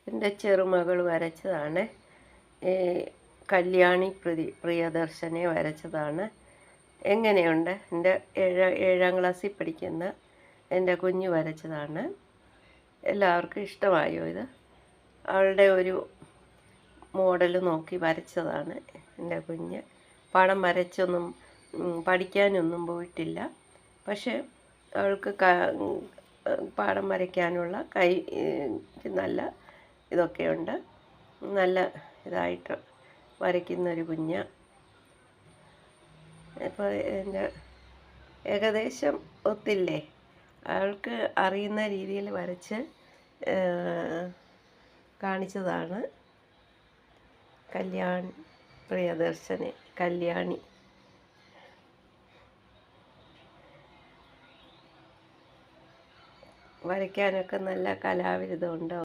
എൻ്റെ ചെറുമകൾ വരച്ചതാണ്. ഈ കല്യാണി പ്രിയദർശനെ വരച്ചതാണ്. എങ്ങനെയുണ്ട്? എൻ്റെ ഏഴാം ക്ലാസ്സിൽ പഠിക്കുന്ന എൻ്റെ കുഞ്ഞ് വരച്ചതാണ്. എല്ലാവർക്കും ഇഷ്ടമായോ ഇത്? അവളുടെ ഒരു മോഡൽ നോക്കി വരച്ചതാണ് എൻ്റെ കുഞ്ഞ്. പടം വരച്ചൊന്നും പഠിക്കാനൊന്നും പോയിട്ടില്ല. പക്ഷേ അവൾക്ക് പടം വരയ്ക്കാനുള്ള നല്ല ഇതൊക്കെയുണ്ട്. നല്ല ഇതായിട്ട് വരയ്ക്കുന്നൊരു കുഞ്ഞ്. ഇപ്പോൾ എൻ്റെ ഏകദേശം ഒത്തില്ലേ? അവൾക്ക് അറിയുന്ന രീതിയിൽ വരച്ച് കാണിച്ചതാണ് പ്രിയദർശനെ കല്യാണി. വരയ്ക്കാനൊക്കെ നല്ല കലാവിരുദ്ധമുണ്ട്.